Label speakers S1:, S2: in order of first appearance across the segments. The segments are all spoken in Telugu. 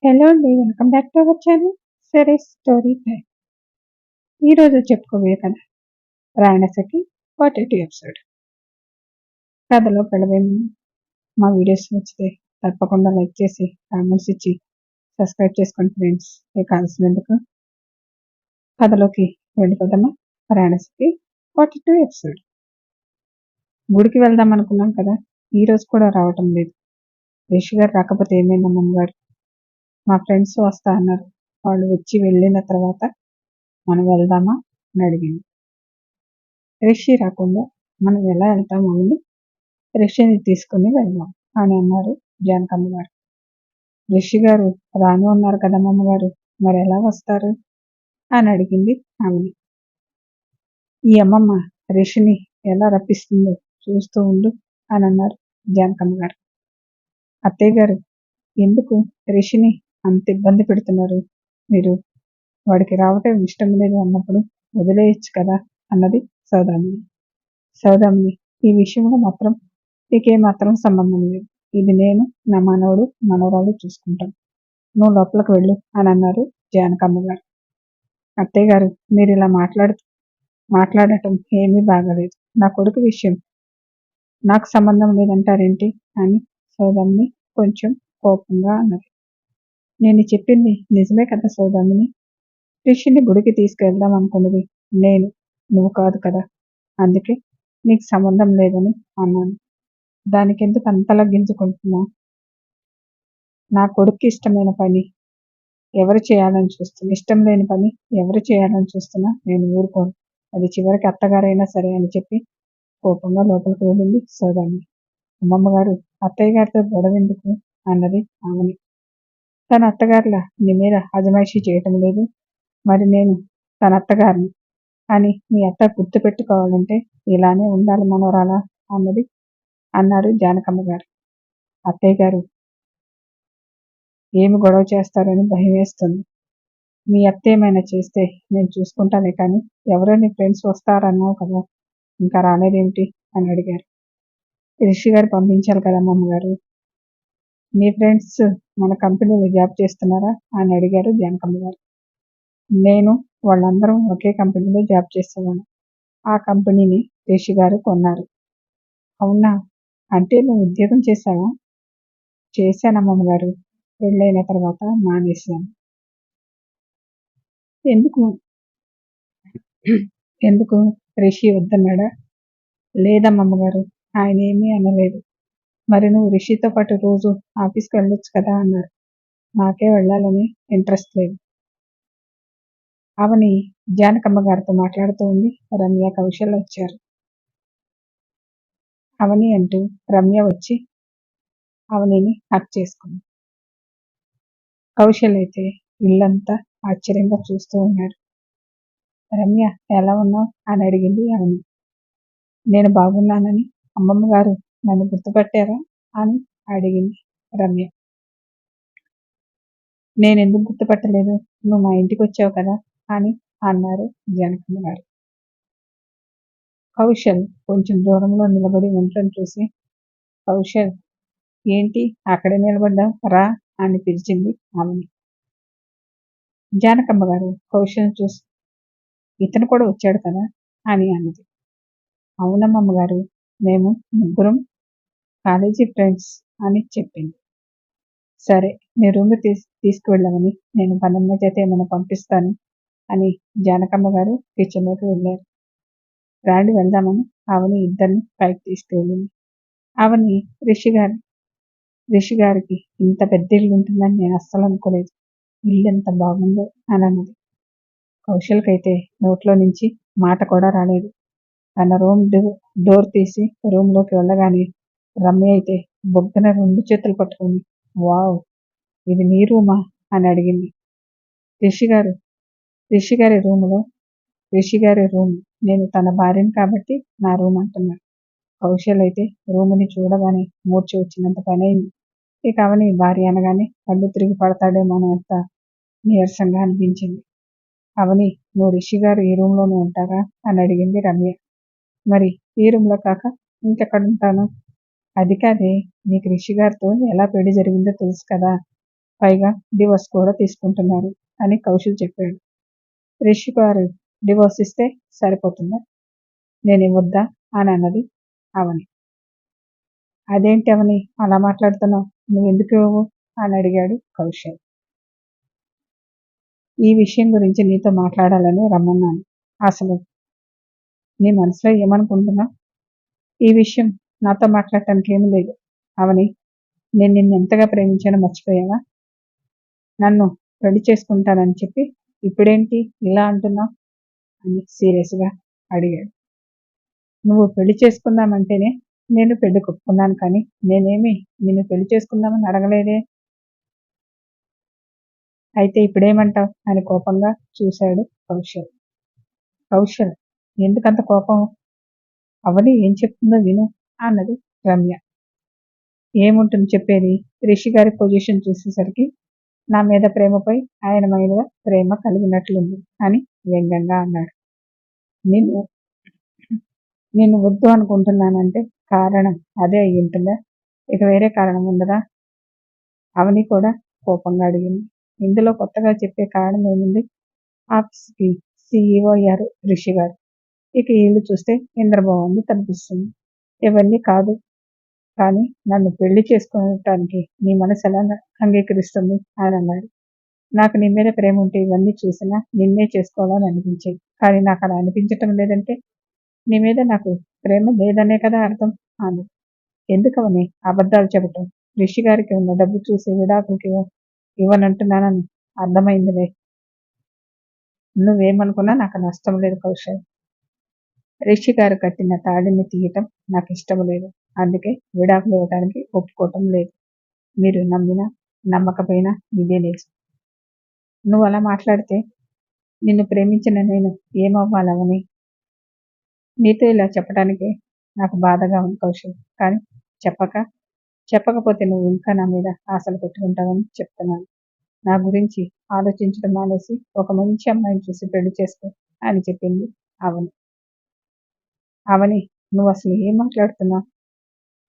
S1: హలో అండి. Welcome back to our channel series story time. ఈరోజు చెప్పుకోబోయే కథ రాయణసఖి 42 ఎపిసోడ్. కథలో వెళ్ళబోయే ముందు మా వీడియోస్ నచ్చితే తప్పకుండా లైక్ చేసి కామెంట్స్ ఇచ్చి సబ్స్క్రైబ్ చేసుకోండి ఫ్రెండ్స్. ఇక ఆలస్యమెందుకు కథలోకి వెళ్ళిపోదామా. రాయణసఖి 42 ఎపిసోడ్. గుడికి వెళ్దాం అనుకున్నాం కదా, ఈ రోజు కూడా రావటం లేదు. రిషి గారు రాకపోతే ఏమైందమ్మా గారు, మా ఫ్రెండ్స్ వస్తా అన్నారు. వాళ్ళు వచ్చి వెళ్ళిన తర్వాత మనం వెళ్దామా అని అడిగింది. రిషి రాకుండా మనం ఎలా వెళ్తాం, అవును రిషిని తీసుకుని వెళ్దాం అని అన్నారు జానకమ్మ గారు. రిషి గారు రాను ఉన్నారు కదా అమ్మగారు, మరి ఎలా వస్తారు అని అడిగింది ఆమెని. ఈ అమ్మమ్మ రిషిని ఎలా రప్పిస్తుందో చూస్తూ ఉండు అని అన్నారు జానకమ్మ గారు. అత్తయ్య గారు, ఎందుకు రిషిని అంత ఇబ్బంది పెడుతున్నారు? మీరు వాడికి రావటం ఇష్టం లేదు అన్నప్పుడు వదిలేయచ్చు కదా అన్నది సౌదామిని. సౌదామిని, ఈ విషయంలో మాత్రం నీకేమాత్రం సంబంధం లేదు. ఇది నేను, నా మనవడు మనవరాలు చూసుకుంటాం. నువ్వు లోపలికి వెళ్ళు అని అన్నారు జానకమ్మ గారు. అత్తయ్య గారు, మీరు ఇలా మాట్లాడటం ఏమీ బాగాలేదు. నా కొడుకు విషయం నాకు సంబంధం లేదంటారేంటి అని సౌదామిని కొంచెం కోపంగా అన్నది. నేను చెప్పింది నిజమే కదా సౌదామిని. రిషిని గుడికి తీసుకెళ్దాం అనుకున్నది నేను, నువ్వు కాదు కదా. అందుకే నీకు సంబంధం లేదని అన్నాను. దానికెందుకు అంతలా గింజుకుంటున్నావు? నా కొడుక్కి ఇష్టమైన పని ఎవరు చేయాలని చూస్తున్నా, ఇష్టం లేని పని ఎవరు చేయాలని చూస్తున్నా నేను ఊరుకోను. అది చివరికి అత్తగారైనా సరే అని చెప్పి కోపంగా లోపలికి వెళ్ళింది సౌదామిని. అమ్మమ్మ గారు, అత్తయ్య గారితో గొడవ ఎందుకు అన్నది ఆమెని. తన అత్తగారులా నీ మీద అజమాయిషీ చేయటం లేదు, మరి నేను తన అత్తగారిని అని మీ అత్త గుర్తు పెట్టుకోవాలంటే ఇలానే ఉండాలి మనవరాలా అన్నారు జానకమ్మ గారు. అత్తయ్య గారు, ఏమి గొడవ చేస్తారని భయం వేస్తుంది. మీ అత్త ఏమైనా చేస్తే నేను చూసుకుంటానే, కానీ ఎవరో నీ ఫ్రెండ్స్ వస్తారన్నావు కదా, ఇంకా రాలేదేమిటి అని అడిగారు. రిషి గారు పంపించాలి కదా అమ్మగారు. మీ ఫ్రెండ్స్ మన కంపెనీలో జాబ్ చేస్తున్నారా అని అడిగారు జానకమ్మ గారు. నేను వాళ్ళందరం ఒకే కంపెనీలో జాబ్ చేసేవాళ్ళం. ఆ కంపెనీని రిషి గారు కొన్నారు. అవునా, అంటే నువ్వు ఉద్యోగం చేశావా? చేశానమ్మమ్మ గారు, పెళ్ళైన తర్వాత మానేశాను. ఎందుకు ఎందుకు రిషి వద్దన్నాడా? లేదమ్మమ్మ గారు, ఆయన ఏమీ అనలేదు. మరి నువ్వు రిషితో పాటు రోజు ఆఫీస్కి వెళ్ళొచ్చు కదా అన్నారు. నాకే వెళ్ళాలని ఇంట్రెస్ట్ లేదు. అవని జానకమ్మ గారితో మాట్లాడుతూ ఉంది. రమ్య, కౌశల్ వచ్చారు. అవని అంటూ రమ్య వచ్చి అవనిని హక్ చేసుకుంది. కౌశల్ అయితే ఇల్లంతా ఆశ్చర్యంగా చూస్తూ ఉన్నాడు. రమ్య, ఎలా ఉన్నావు అని అడిగింది అవని. నేను బాగున్నానని అమ్మమ్మ గారు నన్ను గుర్తుపట్టారా అని అడిగింది రమ్య. నేనెందుకు గుర్తుపట్టలేదు, నువ్వు మా ఇంటికి వచ్చావు కదా అని అన్నారు జానకమ్మ గారు. కౌశల్ కొంచెం దూరంలో నిలబడి ఒంట్లను చూసి, కౌశల్ ఏంటి అక్కడే నిలబడ్డావు, రా అని పిలిచింది ఆమెని. జానకమ్మ గారు కౌశల్ని చూసి, ఇతను కూడా వచ్చాడు కదా అని అన్నది. అవునమ్మమ్మ గారు, మేము ముగ్గురం కాలేజీ ఫ్రెండ్స్ అని చెప్పింది. సరే, నీ రూమ్ తీసుకువెళ్ళమని నేను పనమ్మ చేత ఏమైనా పంపిస్తాను అని జానకమ్మ గారు కిచెన్లోకి వెళ్ళారు. రాండి వెళ్దామని అవని ఇద్దరిని పైకి తీసుకువెళ్ళింది. అవని రిషి గారికి ఇంత పెద్ద ఇల్లు ఉంటుందని నేను అస్సలు అనుకోలేదు. ఇల్లు ఎంత బాగుందో అని అన్నది. కౌశల్కైతే నోట్లో నుంచి మాట కూడా రాలేదు. తన రూమ్ డోర్ తీసి రూమ్లోకి వెళ్ళగానే రమ్య అయితే బొగ్గన 2 చేతులు పట్టుకుని, వావ్, ఇది నీ రూమా అని అడిగింది. రిషి గారి రూమ్, నేను తన భార్యను కాబట్టి నా రూమ్ అంటున్నాను. కౌశల్ అయితే రూముని చూడగానే మూర్ఛ వచ్చినంత పని అయింది. ఇక అవని భార్య అనగానే కళ్ళు తిరిగి పడతాడేమో అంత నీరసంగా అనిపించింది. అవని, నువ్వు రిషి గారు ఈ రూమ్లోనే ఉంటారా అని అడిగింది రమ్య. మరి ఈ రూమ్లో కాక ఇంకెక్కడ ఉంటాను? అది కాదే, నీకు రిషి గారితో ఎలా పెళ్లి జరిగిందో తెలుసు కదా, పైగా డివోర్స్ కూడా తీసుకుంటున్నారు అని కౌశల్ చెప్పాడు. రిషి గారు డివోర్స్ ఇస్తే సరిపోతుందా? నేను ఇవ్వొద్దా అని అన్నది అవని. అదేంటి అవని అలా మాట్లాడుతున్నావు, నువ్వెందుకు ఇవ్వవు అని అడిగాడు కౌశల్. ఈ విషయం గురించి నీతో మాట్లాడాలని రమ్మన్నాను. అసలు నీ మనసులో ఏమనుకుంటున్నా? ఈ విషయం నాతో మాట్లాడటానికి ఏమీ లేదు. అవని, నేను నిన్ను ఎంతగా ప్రేమించానో మర్చిపోయావా? నన్ను పెళ్లి చేసుకుంటానని చెప్పి ఇప్పుడేంటి ఇలా అంటున్నావు అని సీరియస్గా అడిగాడు. నువ్వు పెళ్లి చేసుకుందామంటేనే నేను పెళ్లి కొప్పుకున్నాను, కానీ నేనేమి నిన్ను పెళ్లి చేసుకుందామని అడగలేదే. అయితే ఇప్పుడేమంటావు అని కోపంగా చూశాడు కౌశల్. కౌశల్, ఎందుకంత కోపం? అవని ఏం చెప్తుందో విను అన్నది రమ్య. ఏముంటుంది చెప్పేది? రిషి గారి పొజిషన్ చూసేసరికి నా మీద ప్రేమపై ఆయన మీద ప్రేమ కలిగినట్లుంది అని వ్యంగ్యంగా అన్నాడు. నిన్ను నేను వద్దు అనుకుంటున్నానంటే కారణం అదే అయి ఉంటుందా? ఇక వేరే కారణం ఉండదా? అవని కూడా కోపంగా అడిగింది. ఇందులో కొత్తగా చెప్పే కారణం ఏముంది? ఆఫీస్కి CEO అయ్యారు రిషి గారు. ఇక ఇల్లు చూస్తే ఇంద్రభవన్లు కనిపిస్తుంది. ఇవన్నీ కాదు, కానీ నన్ను పెళ్లి చేసుకోవటానికి నీ మనసు ఎలా అంగీకరిస్తుంది అని అన్నాడు. నాకు నీ మీద ప్రేమ ఉంటే ఇవన్నీ చూసినా నిన్నే చేసుకోవాలని అనిపించేది, కానీ నాకు అలా అనిపించటం లేదంటే నీ మీద నాకు ప్రేమ లేదనే కదా అర్థం అన్నది. ఎందుకవని అబద్ధాలు చెప్పటం? రిషి గారికి ఉన్న డబ్బు చూసి విడాకులకి ఇవ్వనంటున్నానని అర్థమైందిలే. నువ్వేమనుకున్నా నాకు నష్టం లేదు కౌశల్. రిషి గారు కట్టిన తాడిని తీయటం నాకు ఇష్టం లేదు, అందుకే విడాకులు ఇవ్వడానికి ఒప్పుకోవటం లేదు. మీరు నమ్మినా నమ్మకపోయినా ఇదే లేదు. నువ్వు అలా మాట్లాడితే నిన్ను ప్రేమించిన నేను ఏమవ్వాలవని? నీతో ఇలా చెప్పడానికి నాకు బాధగా ఉంది కౌశల్, కానీ చెప్పకపోతే నువ్వు ఇంకా నా మీద ఆశలు పెట్టుకుంటావని చెప్తున్నాను. నా గురించి ఆలోచించడం మానేసి ఒక మంచి అమ్మాయిని చూసి పెళ్లి చేసుకో అని చెప్పింది అవని. అవని, నువ్వు అసలు ఏం మాట్లాడుతున్నావు?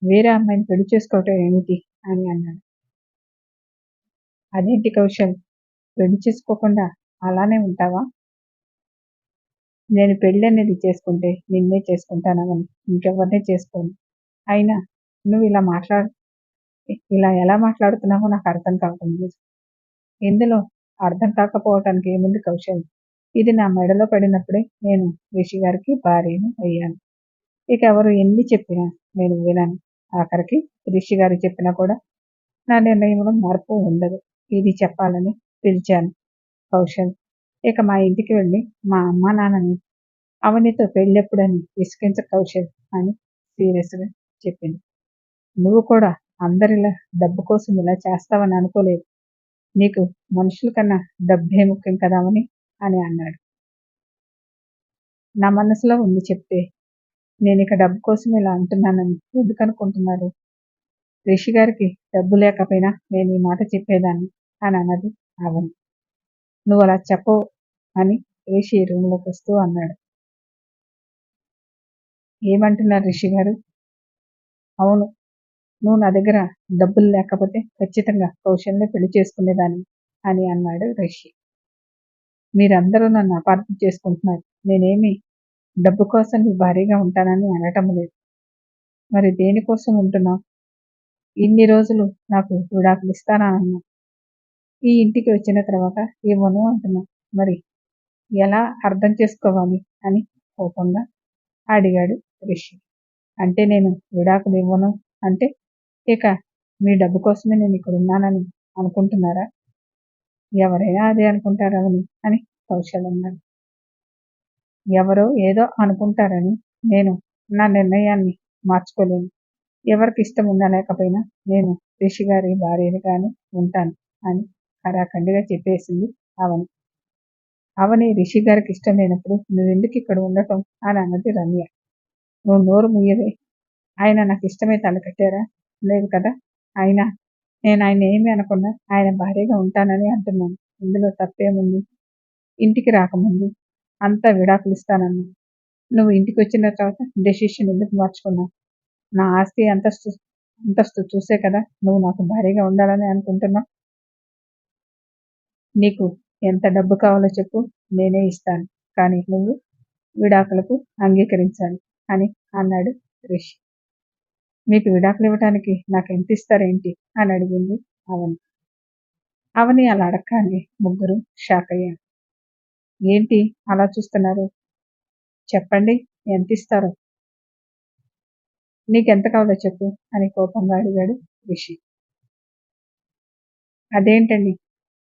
S1: వేరే అమ్మాయిని పెళ్లి చేసుకోవటం ఏమిటి అని అన్నాడు. అదేంటి కౌశల్, పెళ్లి చేసుకోకుండా అలానే ఉంటావా? నేను పెళ్ళి అనేది చేసుకుంటే నిన్నే చేసుకుంటానని, ఇంకెవరినే చేసుకోను. అయినా నువ్వు ఇలా ఎలా మాట్లాడుతున్నావో నాకు అర్థం కావటం లేదు. ఇందులో అర్థం కాకపోవటానికి ఏముంది కౌశల్? ఇది నా మెడలో పడినప్పుడే నేను రిషి గారికి భార్యను అయ్యాను. ఇక ఎవరు ఎన్ని చెప్పినా నేను వినను. ఆఖరికి రిషి గారు చెప్పినా కూడా నా నిర్ణయంలో మార్పు ఉండదు. ఇది చెప్పాలని పిలిచాను కౌశల్. ఇక మా ఇంటికి వెళ్ళి మా అమ్మా నాన్నని అవనితో పెళ్ళెప్పుడని విసిగించ కౌశల్ అని సీరియస్గా చెప్పింది. నువ్వు కూడా అందరిలా డబ్బు కోసం ఇలా చేస్తావని అనుకోలేదు. నీకు మనుషుల కన్నా డబ్బే ముఖ్యం కదా అని అన్నాడు. నా మనసులో ఉంది చెప్తే నేను ఇక డబ్బు కోసం ఇలా అంటున్నానని ఎందుకు అనుకుంటున్నారు? రిషి గారికి డబ్బు లేకపోయినా నేను ఈ మాట చెప్పేదాన్ని అని అన్నది అవని. నువ్వు అలా చెప్పవు అని రిషి రూమ్లోకి వస్తూ అన్నాడు. ఏమంటున్నారు రిషి గారు? అవును, నువ్వు నా దగ్గర డబ్బులు లేకపోతే ఖచ్చితంగా కౌశల్ని పెళ్లి చేసుకునేదాన్ని అని అన్నాడు రిషి. మీరందరూ నన్ను అపార్థం చేసుకుంటున్నారు. నేనేమి డబ్బు కోసం నీ భారీగా ఉంటానని అనటం లేదు. మరి దేనికోసం ఉంటున్నావు? ఇన్ని రోజులు నాకు విడాకులు ఇస్తానన్నా, ఈ ఇంటికి వచ్చిన తర్వాత ఇవ్వను అంటున్నా. మరి ఎలా అర్థం చేసుకోవాలి అని కోపంగా అడిగాడు రిషి. అంటే నేను విడాకులు ఇవ్వను అంటే ఇక మీ డబ్బు కోసమే నేను ఇక్కడ ఉన్నానని అనుకుంటున్నారా? ఎవరైనా అదే అనుకుంటారని అని కౌశల్ అన్నాడు. ఎవరో ఏదో అనుకుంటారని నేను నా నిర్ణయాన్ని మార్చుకోలేను. ఎవరికి ఇష్టం ఉన్నా లేకపోయినా నేను రిషి గారి భార్యగానే ఉంటాను అని ఖరాఖండిగా చెప్పేసింది అవని. అవని రిషి గారికి ఇష్టం లేనప్పుడు నువ్వెందుకు ఇక్కడ ఉండటం అని అన్నది రమ్య. నువ్వు నోరు ముయ్యవే. ఆయన నాకు ఇష్టమే తలకట్టారా? లేదు కదా. అయినా నేను ఆయన ఏమి అనకుండా ఆయన భార్యగా ఉంటానని అంటున్నాను. ఇందులో తప్పేముంది? ఇంటికి రాకముందు అంతా విడాకులు ఇస్తానన్నా, నువ్వు ఇంటికి వచ్చిన తర్వాత డెసిషన్ ఎందుకు మార్చుకున్నావు? నా ఆస్తి అంతస్తు చూసే కదా నువ్వు నాకు భారీగా ఉండాలని అనుకుంటున్నావు. నీకు ఎంత డబ్బు కావాలో చెప్పు, నేనే ఇస్తాను. కానీ నువ్వు విడాకులకు అంగీకరించాలి అని అన్నాడు రిషి. మీకు విడాకులు ఇవ్వటానికి నాకు ఎంత ఇస్తారేంటి అని అడిగింది అవని. అవని అలా అడగగానే ముగ్గురు షాక్ అయ్యారు. ఏంటి అలా చూస్తున్నారు? చెప్పండి, ఎంత ఇస్తారో. నీకెంత కావాలో చెప్పు అని కోపంగా అడిగాడు రిషి. అదేంటండి,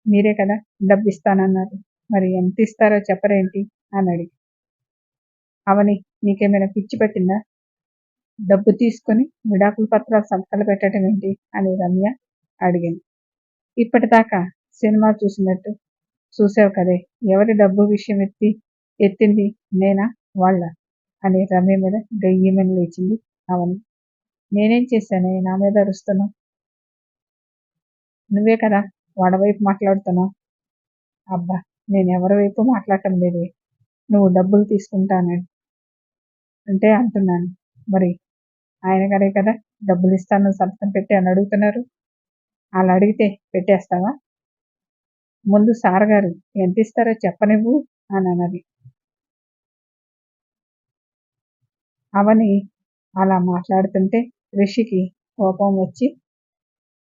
S1: మీరే కదా డబ్బు ఇస్తానన్నారు, మరి ఎంత ఇస్తారో చెప్పరేంటి అని అడిగి. అవని, నీకేమైనా పిచ్చి పట్టిందా? డబ్బు తీసుకొని విడాకుల పత్రాలు సంతకాలు పెట్టడం ఏంటి అని రమ్య అడిగింది. ఇప్పటిదాకా సినిమా చూసినట్టు చూసావు కదే, ఎవరి డబ్బు విషయం ఎత్తింది నేనా వాళ్ళ అని రమ్య మీద గయ్యమని లేచింది అవని. నేనేం చేశానే నా మీద అరుస్తున్నావు? నువ్వే కదా వాడి వైపు మాట్లాడుతున్నావు. అబ్బా, నేను ఎవరి వైపు మాట్లాడటం లేదే. నువ్వు డబ్బులు తీసుకుంటానని అంటే అంటున్నాను. మరి ఆయన గారే కదా డబ్బులు ఇస్తాను సంతకం పెట్టి అని అడుగుతున్నారు. అలా అడిగితే పెట్టేస్తావా? ముందు సార్ గారు ఎంత ఇస్తారో చెప్పనివ్వు అని అన్నది. అవని అలా మాట్లాడుతుంటే రిషికి కోపం వచ్చి,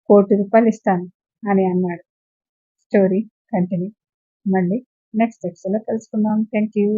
S1: ₹1,00,00,000 ఇస్తాను అని అన్నాడు. Story continue. మళ్ళీ నెక్స్ట్ ఎపిసోడ్లో కలుసుకుందాం. Thank you.